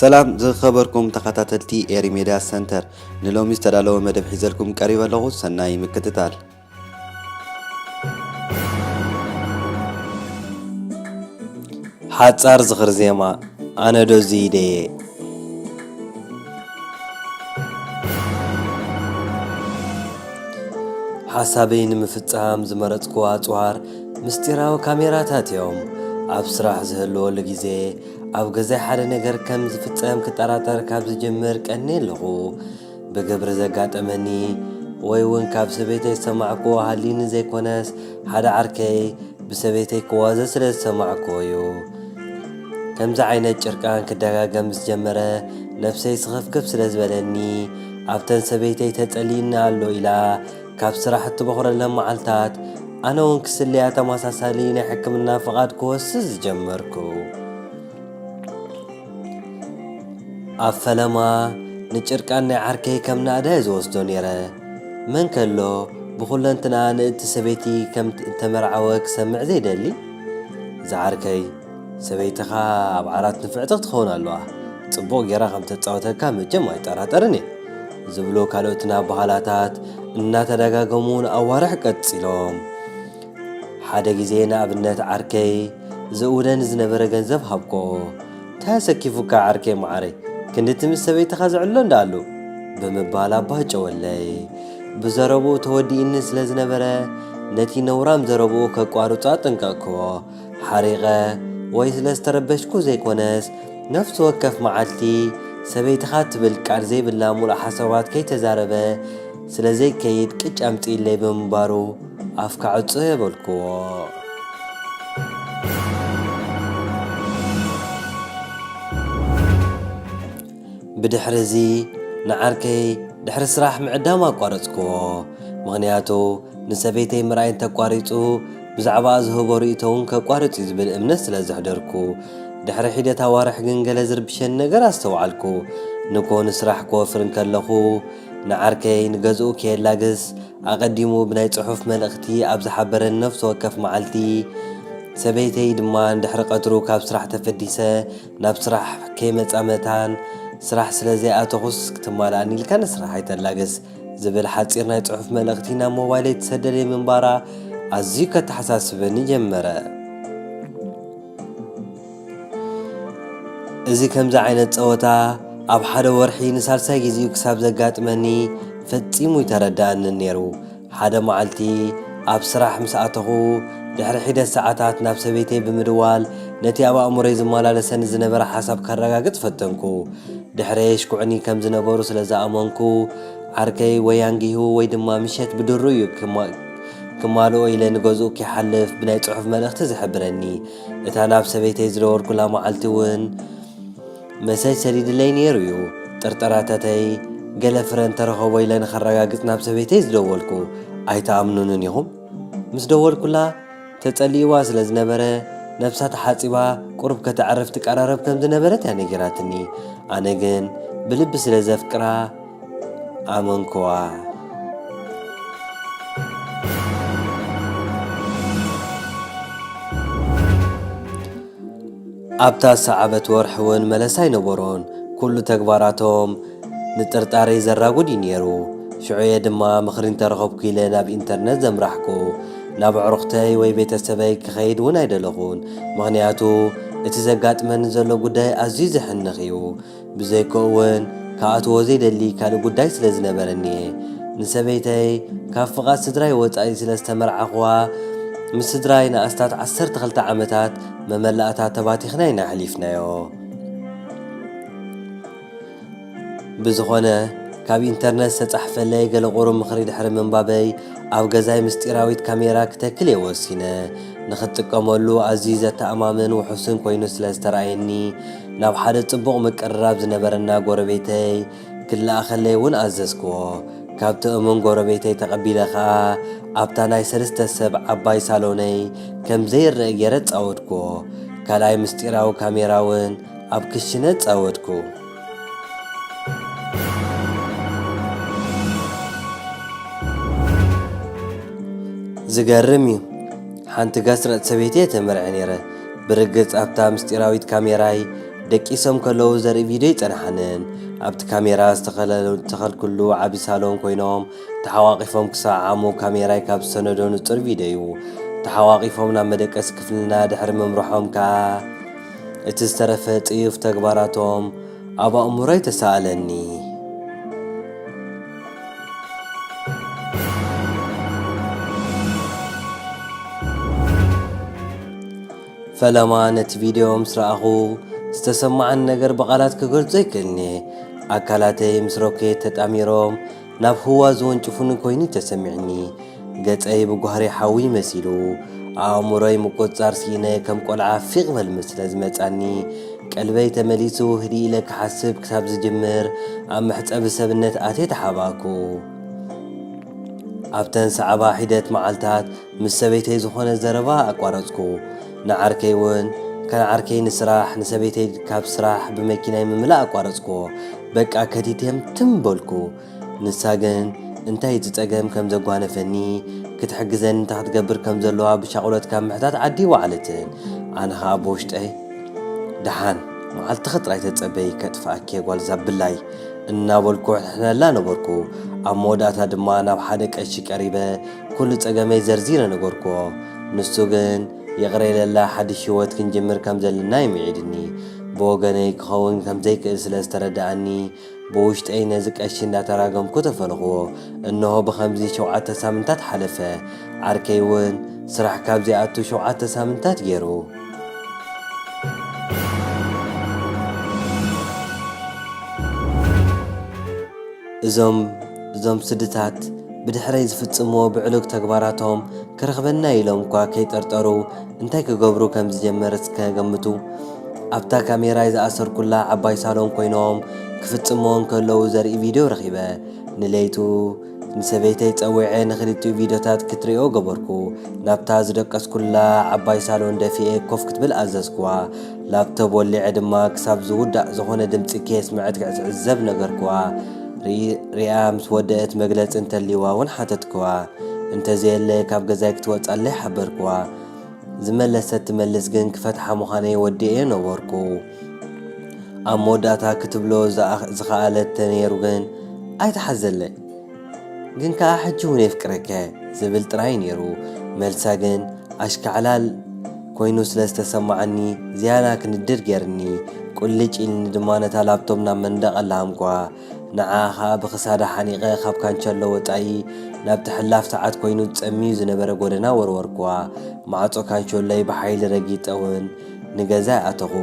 ሰላም ዝኸበርኩም ተኸታተልቲ ኤሪ ሜድያ ሰንተር ንሎሚ ዝተዳለወ መደብ ሒዘልኩም ቀሪበ ኣለኹ። ሰናይ ምክትታል። ሓጻር ዝኽር ዜማ ኣነ ዶዚ ደየ ሓሳበይ ንምፍጻም ዝመረጽክዎ ኣጽዋር ምስጢራዊ ካሜራታት እዮም። ኣብ ስራሕ ዝህልወሉ ግዜ ኣብ ገዛይ ሓደ ነገር ከም ዝፍጸም ክጠራጠር ካብ ዝጅምር ቀኒ ኣለኹ። ብግብሪ ዘጋጠመኒ ወይ እውን ካብ ሰበይተይ ዝሰማዕኮ ሃሊኒ ዘይኮነስ ሓደ ዓርከይ ብሰበይተይ ክዋዘ ስለ ዝሰማዕኮ እዩ። ከምዚ ዓይነት ጭርቃን ክደጋገም ዝጀመረ ነፍሰይ ስኸፍክፍ ስለ ዝበለኒ ኣብተን ሰበይተይ ተጸሊና ኣሎ ኢላ ካብ ስራሕ እትበኽረለን መዓልታት ኣነ እውን ክስልያ ተመሳሳሊ ናይ ሕክምና ፍቓድ ክወስድ ዝጀመርኩ። ኣብ ፈለማ ንጭርቃን ናይ ዓርከይ ከም ናእዳይ ዝወስዶ ነይረ። መን ከሎ ብኹለንትና ንእቲ ሰበይቲ ከም እንተመርዓወ ክሰምዕ ዘይደሊ ዝዓርከይ ሰበይትኻ ኣብ ዓራት ንፍዕቲ ክትኸውን ኣለዋ፣ ጽቡቕ ጌራ ከም ተጻወተካ መጀም ኣይጠራጠርን እየ ዝብሎ ካልኦትና ባህላታት እናተደጋገሙ ንኣዋርሕ ቀጺሎም። ሓደ ግዜ ንኣብነት ዓርከይ ዝእውደን ዝነበረ ገንዘብ ሃብኮ ተሰኪፉካ ዓርከይ ማዓረይ ክንዲ ምስ ሰበይትኻ ዝዕሎ እንዳሉ ብምባል ኣባጨወለይ። ብዘረብኡ ተወዲእኒ ስለ ዝነበረ ነቲ ነውራም ዘረብኡ ከቋርጾ ኣጠንቀቕክዎ። ሓሪቐ ወይ ስለ ዝተረበሽኩ ዘይኮነስ ነፍሲ ወከፍ መዓልቲ ሰበይትኻ ትብል ቃል ዘይብላ ሙሉእ ሓሳባት ከይተዛረበ ስለ ዘይከይድ ቅጭ ኣምፂኢለይ ብምንባሩ ኣፍካ ዕፁ የበልክዎ። ብድሕሪ እዚ ንዓርከይ ድሕሪ ስራሕ ምዕዳም ኣቋረጽክዎ። ምኽንያቱ ንሰበይተይ ምርኣይ እንተቋሪጹ ብዛዕባ ዝህቦ ርእቶ እውን ከቋርጽ እዩ ዝብል እምነት ስለ ዘሕደርኩ። ድሕሪ ሒደት ኣዋርሕ ግን ገለ ዝርብሸን ነገር ኣስተውዓልኩ። ንኮኑ ስራሕ ክወፍር እንከለኹ ንዓርከይ ንገዝኡ ከየላግስ ኣቐዲሙ ብናይ ጽሑፍ መልእኽቲ ኣብ ዝሓበረን ነፍሲ ወከፍ መዓልቲ ሰበይተይ ድማ እንድሕሪ ቀትሩ ካብ ስራሕ ተፈዲሰ ናብ ስራሕ ከይመጻመታን ስራሕ ስለ ዘይኣተኹስ ክትማልኣኒ ኢልካ ንስራሕ ኣይተላግስ ዝብል ሓፂር ናይ ጽሑፍ መልእኽቲ ናብ ሞባይለይ ትሰደደ ምንባራ ኣዝዩ ከተሓሳስበኒ ጀመረ። እዚ ከምዚ ዓይነት ፀወታ ኣብ ሓደ ወርሒ ንሳልሳይ ጊዜኡ ክሳብ ዘጋጥመኒ ፈጺሙ ይተረዳእኒ ነይሩ። ሓደ መዓልቲ ኣብ ስራሕ ምስ ኣተኹ ድሕሪ ሒደት ሰዓታት ናብ ሰበይተይ ብምድዋል ነቲ ኣብ ኣእሙሮይ ዝመላለሰኒ ዝነበረ ሓሳብ ካረጋግጽ ፈተንኩ። ድሕሪ የሽኩዕኒ ከም ዝነበሩ ስለ ዝኣመንኩ ዓርከይ ወይ ኣንጊሁ ወይ ድማ ምሸት ብድሩ እዩ ክማልኦ ኢለ ንገዝኡ ከይሓልፍ ብናይ ጽሑፍ መልእኽቲ ዝሕብረኒ። እታ ናብ ሰበይተይ ዝደወልኩላ መዓልቲ እውን መሰይ ሰዲድለይ ነይሩ እዩ። ጥርጥራተተይ ገለ ፍረ እንተረኸቦ ኢለ ንኸረጋግጽ ናብ ሰበይተይ ዝደወልኩ። ኣይተኣምኑንን ኢኹም ምስ ደወልኩላ ተጸሊእዋ ስለ ዝነበረ ነብሳ ተሓጺባ ቁርብ ከተዕርፍ ትቀራረብ ከም ዝነበረት እያ ነጊራትኒ። ኣነ ግን ብልቢ ስለ ዘፍቅራ ኣመንክዋ። ኣብታ ሰዓበት ወርሒ እውን መለሳ ይነበሮን። ኩሉ ተግባራቶም ንጥርጣረይ ዘራጉድ እዩ ነይሩ። ሽዑየ ድማ ምኽሪ እንተረኸብኩ ኢለ ናብ ኢንተርነት ዘምራሕኩ። ናብ ኣዕሩኽተይ ወይ ቤተሰበይ ክኸይድ እውን ኣይደለኹን። ምኽንያቱ እቲ ዘጋጥመኒ ዘሎ ጉዳይ ኣዝዩ ዘሕንኽ እዩ። ብዘይኮ እውን ካብኣትዎ ዘይደሊ ካልእ ጉዳይ ስለ ዝነበረኒ ንሰበይተይ ካብ ፍቓድ ስድራይ ወፃኢ ስለ ዝተመርዓኽዋ ምስ ስድራይ ንኣስታት 12 ዓመታት መመላእታ ተባቲኽና ኢና ሓሊፍናዮ። ብዝኾነ ካብ ኢንተርነት ዝተጻሕፈለይ ገለ ቁሩብ ምኽሪ ድሕሪ ምንባበይ ኣብ ገዛይ ምስጢራዊት ካሜራ ክተክል እየ ወሲነ። ንኽጥቀመሉ ኣዝዩ ዘተኣማምን ውሑስን ኮይኑ ስለ ዝተረኣየኒ ናብ ሓደ ጽቡቕ ምቅርራብ ዝነበረና ጎረቤተይ ክለኣኸለይ እውን ኣዘዝክዎ። ካብቲ እሙን ጎረቤተይ ተቐቢለ ኸዓ ኣብታ ናይ 3 ሰብ ዓባይ ሳሎነይ ከም ዘይርአ ጌረ ጻወድክዎ። ካልኣይ ምስጢራዊ ካሜራ እውን ኣብ ክሽነት ጻወድኩ። ዝገርም እዩ። ሓንቲ ጋስረጥ ሰበይቲ ተመርዐ ነይረ። ብርግጽ ኣብታ ምስጢራዊት ካሜራይ ደቂሶም ከለዉ ዘርኢ ቪድዮ ይጸንሐንን ኣብቲ ካሜራ ዝተኸልክሉ ዓቢ ሳሎን ኮይኖም ተሓዋቒፎም ክሰዓዓሙ ካሜራይ ካብ ዝሰነዶ ንጹር ቪድዮ እዩ። ተሓዋቒፎም ናብ መደቀሲ ክፍልና ድሕሪ ምምርሖም ከዓ እቲ ዝተረፈ ጥዩፍ ተግባራቶም ኣብ ኣእምሮይ ተሳኣለኒ። ፈለማ ነቲ ቪድዮ ምስ ረኣኹ ዝተሰማዓኒ ነገር ብቓላት ክገልጾ ይክእልኒ። ኣካላተይ ምስ ሮኬት ተጣሚሮም ናብ ህዋ ዝወንጭፉኒ ኮይኑ ተሰሚዕኒ። ገጸይ ብጓህሪ ሓዊ መሲሉ ኣእምሮይ ምቁጽጻር ሲነ ከም ቆልዓ ፊቕ መልምስ ስለ ዝመጻኒ ቀልበይ ተመሊሱ ህድእ ኢለ ክሓስብ ክሳብ ዝጅምር ኣብ መሕጸቢ ሰብነት ኣትየ ተሓባእኩ። ኣብተን ሰዕባ ሒደት መዓልትታት ምስ ሰበይተይ ዝኾነ ዘረባ ኣቋረጽኩ። ንዓርከይ እውን ከንዓርከይ ንስራሕ ንሰበይተይ ካብ ስራሕ ብመኪናይ ምምላእ ኣቋረጽኩ። በቃ ከቲትየም ትምበልኩ። ንሳ ግን እንታይ ዝጸገም ከም ዘጓነፈኒ ክትሕግዘን እንታይ ክትገብር ከም ዘለዋ ብሻቑለት ካብ ምሕታት ዓዲዋ ዓለትን። ኣነ ኸኣ ብውሽጠይ ደሓን መዓልቲ ኽጥራይ ተጸበይ ከጥፍኣኪ ጓል ዛብላይ እናበልኩ ሕሕነላ ነበርኩ። ኣብ መወዳእታ ድማ ናብ ሓደ ቀሺ ቀሪበ ኩሉ ጸገመይ ዘርዚረ ነገርክዎ። ንሱ ግን የቕረየለላ ሓድሽ ህይወት ክንጅምር ከም ዘለና ይምዒድኒ። ብወገነይ ክኸውን ከም ዘይክእል ስለ ዝተረዳእኒ ብውሽጠይ ነዚ ቀሺ እንዳተራገምኩ ተፈልኽዎ። እንሆ ብኸምዚ 7 ሳምንታት ሓለፈ። ዓርከይ እውን ስራሕ ካብ ዘይኣቱ 7 ሳምንታት ገይሩ። እዞም ስድታት ብድሕረይ ዝፍጽምዎ ብዕሉግ ተግባራቶም ክረኽበና ኢሎም እኳ ከይጠርጠሩ እንታይ ክገብሩ ከም ዝጀመረ እስከገምቱ ኣብታ ካሜራይ ዝኣሰርኩላ ዓባይ ሳሎን ኮይኖም ክፍጽሞን ከለዉ ዘርኢ ቪድዮ ረኺበ። ንለይቱ ንሰበይተይ ጸዊዐ ንኽልቲኡ ቪድዮታት ክትሪኦ ገበርኩ። ናብታ ዝደቀስኩላ ዓባይ ሳሎን ደፊአ ኮፍ ክትብል ኣዘዝክዋ። ላፕቶፕ ወሊዐ ድማ ክሳብ ዝውዳእ ዝኾነ ድምፂ ከየስምዐት ክዕዘብ ነገርክዋ። ሪኣ ምስ ወደአት መግለፂ እንተልይዋ እውን ሓተትክዋ። እንተዘየለ ካብ ገዛይ ክትወጻለይ ሓበርክዋ። ዝመለሰት ትመልስ ግን ክፈትሓ ምዃነይ ወዲአየ ነበርኩ። ኣብ መወዳእታ ክትብሎ ዝኸኣለት ነይሩ ግን ኣይተሓዘለይ። ግን ከዓ ሕጂ እውን የፍቅረከ ዝብል ጥራይ ነይሩ። መልሳ ግን ኣሽካዕላል ኮይኑ ስለ ዝተሰማዓኒ ዝያዳ ክንድድ ገይርኒ። ቁልጭ ኢልኒ ድማ ነታ ላፕቶፕ ናብ መንደቕ ኣላሃምኳ። ንዓኻ ብኽሳዳ ሓኒቐ ካብ ካንቸሎ ወጻኢ ናብቲ ሕላፍ ሰዓት ኮይኑ ጸሚዩ ዝነበረ ጎደና ወርወርክዋ። ማዕጾ ካንቸሎይ ብሓይሊ ረጊጠ እውን ንገዛ ኣተኹ።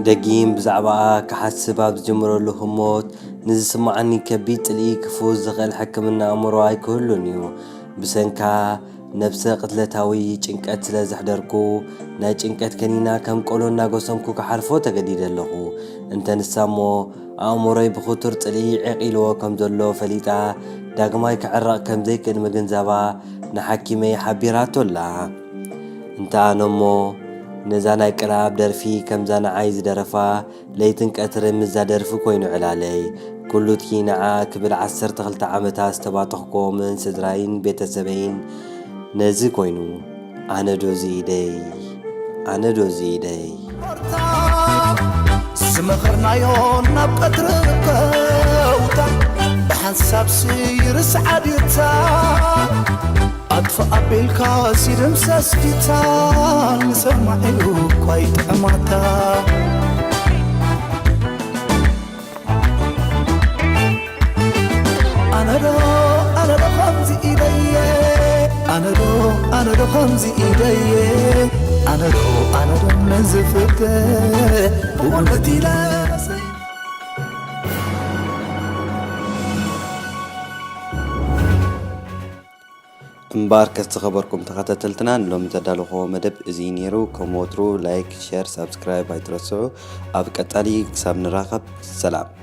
ደጊም ብዛዕባኣ ክሓስብ ኣብ ዝጅምረሉ ህሞት ንዝስማዓኒ ከቢድ ጽልኢ ክፉዝ ዝኽእል ሕክምና ኣእምሮ ኣይክህሉን እዩ። ብሰንካ ነብሰ ቅትለታዊ ጭንቀት ስለ ዘሕደርኩ ናይ ጭንቀት ከኒና ከም ቆሎ እናገሰምኩ ክሓልፎ ተገዲደ ኣለኹ። እንተንሳ እሞ ኣእምሮይ ብኽቱር ጽልኢ ዕቂልዎ ከም ዘሎ ፈሊጣ ዳግማይ ክዕረቕ ከም ዘይክእል ምግንዛባ ንሓኪመይ ሓቢራቶ ኣላ። እንተ ኣነ እሞ ነዛ ናይ ቅራብ ደርፊ ከምዛ ንዓይ ዝደረፋ ለይትን ቀትርን ምዛ ደርፊ ኮይኑ ዕላለይ ኩሉትኪ ንዓ ክብል 12 ዓመታት ዝተባተኽኮምን ስድራይን ቤተሰበይን ነዚ ኮይኑ ኣነ ዶዚ ኢደይ ዝመኸርናዮ ናብ ቀትሪ ከውታ ብሓንሳብ ስይርስ ዓድታ ኣጥፍ ኣቤልካ ሲድምሰስ ዲታ ንሰማዒሉ እኳ ይጥዕማታ ኣነዶ ኸምዚ ኢደየ ኣነዶ ኸምዚ ኢደየ ኣነዶ ነዝፍተ ብውነት ኢለሰይ እምበር ከስተኸበርኩም ተኸታተልትና ሎም ዘዳለኹ መደብ እዚ ነይሩ። ከም ወትሩ ላይክ፣ ሼር፣ ሰብስክራይብ ኣይትረስዑ። ኣብ ቀጻሊ ክሳብ ንራኸብ ሰላም።